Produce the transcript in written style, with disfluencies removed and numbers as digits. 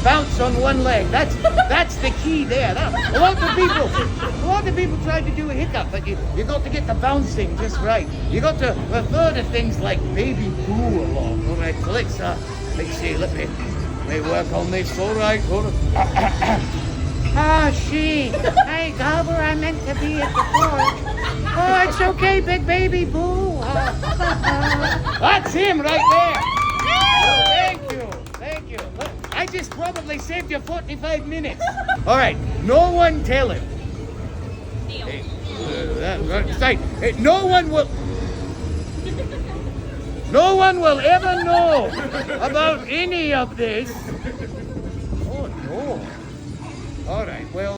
Bounce on one leg. That's the key there. A lot of people try to do a hiccup, but you got to get the bouncing just right. You got to refer to things like baby boo a lot. All right, so let's see. Let me work on this. All right. She. Hey, Gobber, I meant to be at the fort. Oh, it's okay, big baby boo. That's him right there. Thank you. I just probably saved you 45 minutes. All right, no one tell him. Deal. No one will ever know about any of this. Oh no. All right, well.